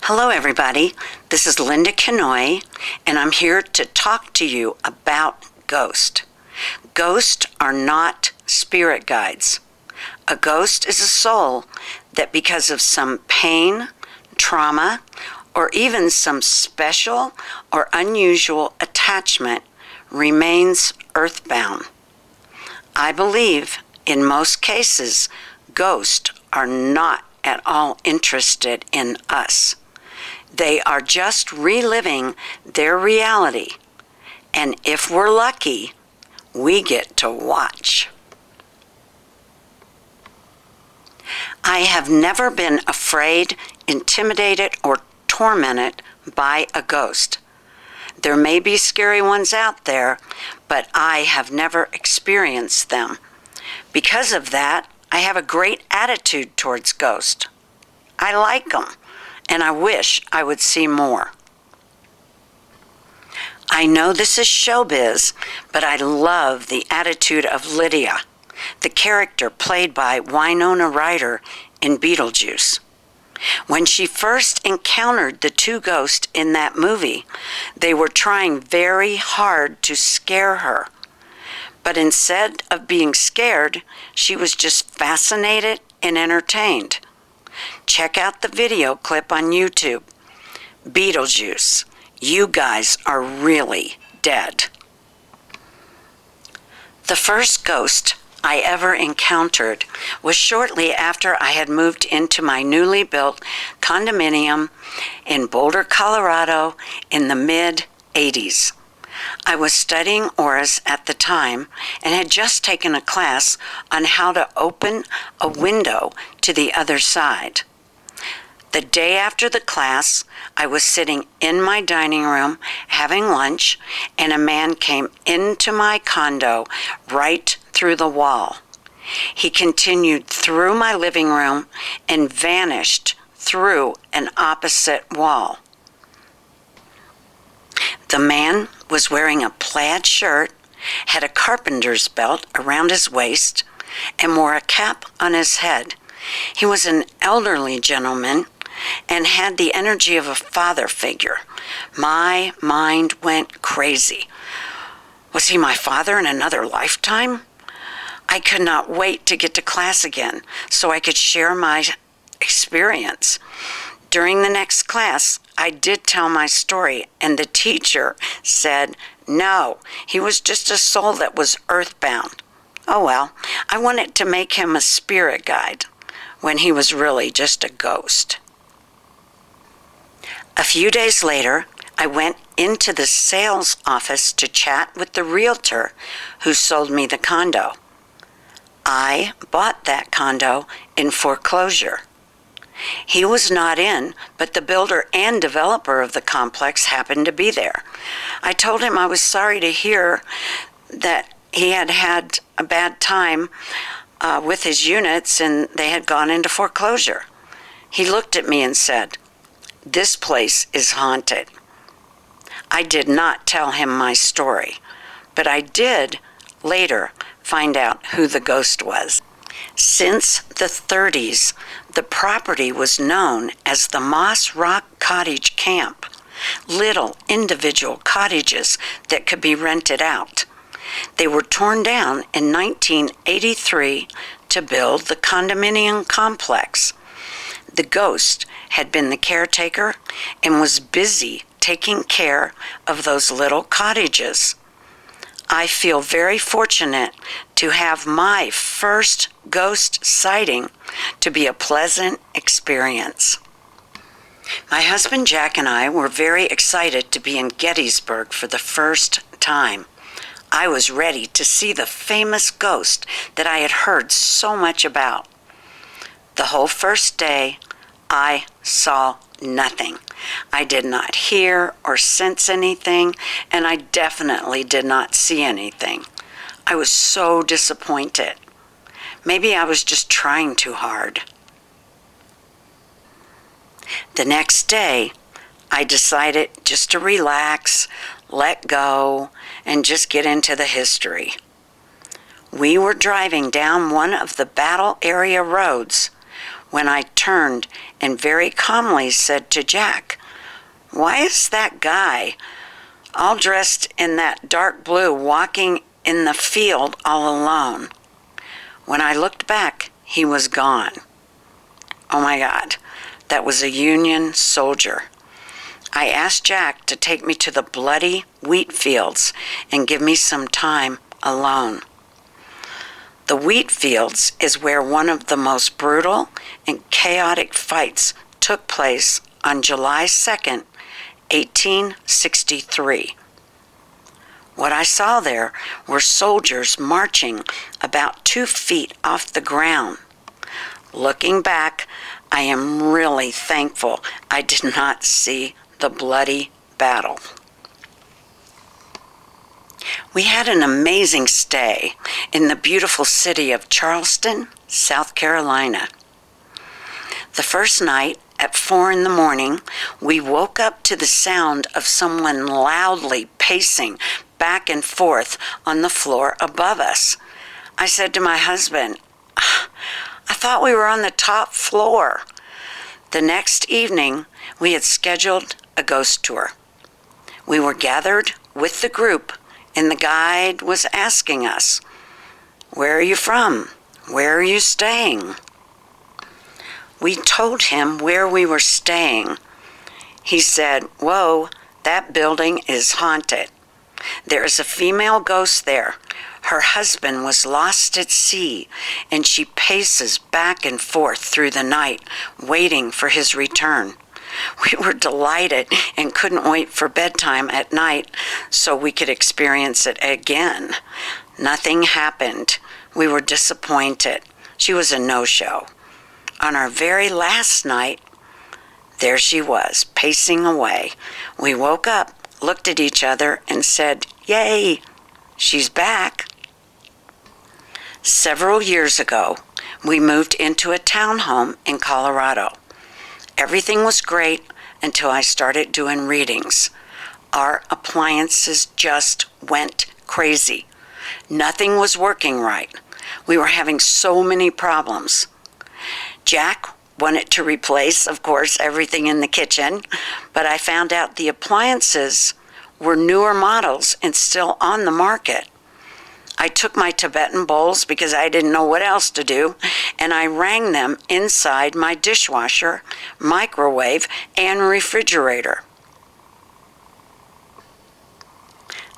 Hello, everybody. This is Linda Kennoy, and I'm here to talk to you about ghosts. Ghosts are not spirit guides. A ghost is a soul that, because of some pain, trauma, or even some special or unusual attachment, remains earthbound. I believe, in most cases, ghosts are not at all interested in us. They are just reliving their reality, and if we're lucky, we get to watch. I have never been afraid, intimidated, or tormented by a ghost. There may be scary ones out there, but I have never experienced them. Because of that, I have a great attitude towards ghosts. I like them, and I wish I would see more. I know this is showbiz, but I love the attitude of Lydia, the character played by Winona Ryder in Beetlejuice. When she first encountered the two ghosts in that movie, they were trying very hard to scare her. But instead of being scared, she was just fascinated and entertained. Check out the video clip on YouTube. Beetlejuice, you guys are really dead. The first ghost I ever encountered was shortly after I had moved into my newly built condominium in Boulder, Colorado in the mid-'80s. I was studying auras at the time and had just taken a class on how to open a window to the other side. The day after the class, I was sitting in my dining room having lunch, and a man came into my condo right through the wall. He continued through my living room and vanished through an opposite wall. The man was wearing a plaid shirt, had a carpenter's belt around his waist, and wore a cap on his head. He was an elderly gentleman and had the energy of a father figure. My mind went crazy. Was he my father in another lifetime? I could not wait to get to class again so I could share my experience. During the next class, I did tell my story, and the teacher said, no, he was just a soul that was earthbound. Oh well, I wanted to make him a spirit guide when he was really just a ghost. A few days later, I went into the sales office to chat with the realtor who sold me the condo. I bought that condo in foreclosure. He was not in, but the builder and developer of the complex happened to be there. I told him I was sorry to hear that he had had a bad time with his units and they had gone into foreclosure. He looked at me and said, "This place is haunted." I did not tell him my story, but I did later find out who the ghost was. Since the 30s, the property was known as the Moss Rock Cottage Camp, little individual cottages that could be rented out. They were torn down in 1983 to build the condominium complex. The ghost had been the caretaker and was busy taking care of those little cottages. I feel very fortunate to have my first ghost sighting to be a pleasant experience. My husband Jack and I were very excited to be in Gettysburg for the first time. I was ready to see the famous ghost that I had heard so much about. The whole first day, I saw nothing. I did not hear or sense anything, and I definitely did not see anything. I was so disappointed. Maybe I was just trying too hard. The next day, I decided just to relax, let go, and just get into the history. We were driving down one of the battle area roads when I turned and very calmly said to Jack, "Why is that guy all dressed in that dark blue walking in the field all alone?" When I looked back, he was gone. Oh my God, that was a Union soldier. I asked Jack to take me to the bloody wheat fields and give me some time alone. The wheat fields is where one of the most brutal and chaotic fights took place on July 2nd, 1863. What I saw there were soldiers marching about 2 feet off the ground. Looking back, I am really thankful I did not see the bloody battle. We had an amazing stay in the beautiful city of Charleston, South Carolina. The first night at 4 in the morning, we woke up to the sound of someone loudly pacing back and forth on the floor above us. I said to my husband, "I thought we were on the top floor." The next evening, we had scheduled a ghost tour. We were gathered with the group, and the guide was asking us, "Where are you from? Where are you staying?" We told him where we were staying. He said, "Whoa, that building is haunted. There is a female ghost there. Her husband was lost at sea, and she paces back and forth through the night, waiting for his return." We were delighted and couldn't wait for bedtime at night so we could experience it again. Nothing happened. We were disappointed. She was a no-show. On our very last night, there she was, pacing away. We woke up, looked at each other, and said, "Yay, she's back." Several years ago, we moved into a townhome in Colorado. Everything was great until I started doing readings. Our appliances just went crazy. Nothing was working right. We were having so many problems. Jack wanted to replace, of course, everything in the kitchen, but I found out the appliances were newer models and still on the market. I took my Tibetan bowls because I didn't know what else to do, and I rang them inside my dishwasher, microwave, and refrigerator.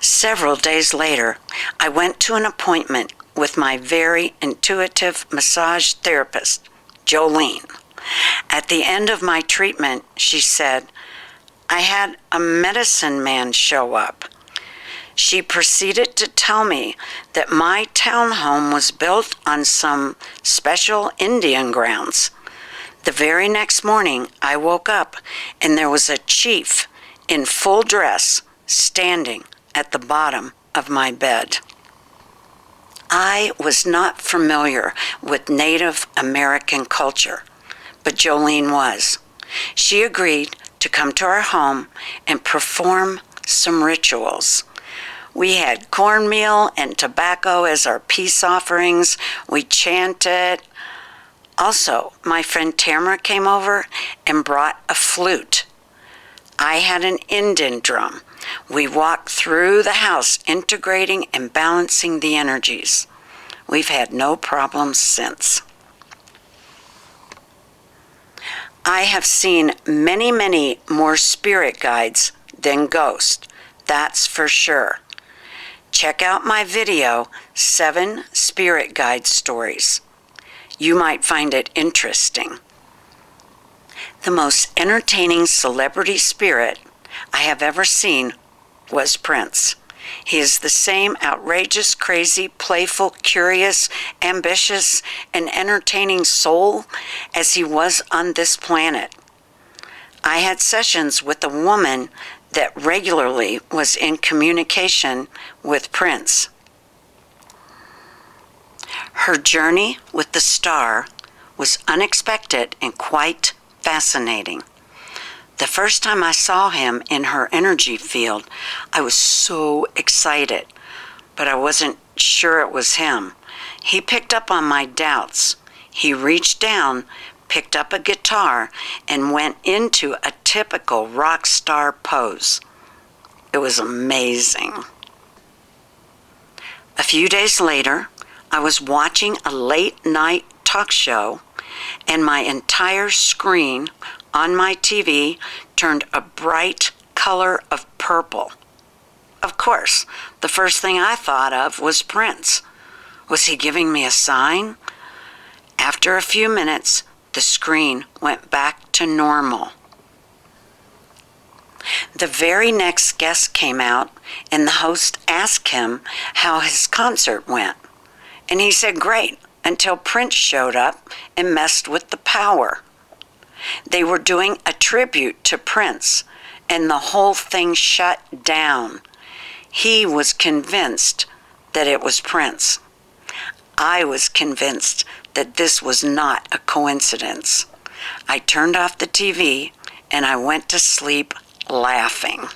Several days later, I went to an appointment with my very intuitive massage therapist, Jolene. At the end of my treatment, she said, "I had a medicine man show up." She proceeded to tell me that my townhome was built on some special Indian grounds. The very next morning, I woke up and there was a chief in full dress standing at the bottom of my bed. I was not familiar with Native American culture, but Jolene was. She agreed to come to our home and perform some rituals. We had cornmeal and tobacco as our peace offerings. We chanted. Also, my friend Tamara came over and brought a flute. I had an Indian drum. We walked through the house, integrating and balancing the energies. We've had no problems since. I have seen many, many more spirit guides than ghosts, that's for sure. Check out my video, 7 Spirit Guide Stories. You might find it interesting. The most entertaining celebrity spirit I have ever seen was Prince. He is the same outrageous, crazy, playful, curious, ambitious, and entertaining soul as he was on this planet. I had sessions with a woman that regularly was in communication with Prince. Her journey with the star was unexpected and quite fascinating. The first time I saw him in her energy field, I was so excited, but I wasn't sure it was him. He picked up on my doubts. He reached down, picked up a guitar, and went into a typical rock star pose. It was amazing. A few days later, I was watching a late-night talk show, and my entire screen on my TV turned a bright color of purple. Of course, the first thing I thought of was Prince. Was he giving me a sign? After a few minutes, the screen went back to normal. The very next guest came out, and the host asked him how his concert went. And he said, great, until Prince showed up and messed with the power. They were doing a tribute to Prince, and the whole thing shut down. He was convinced that it was Prince. I was convinced that this was not a coincidence. I turned off the TV and I went to sleep laughing.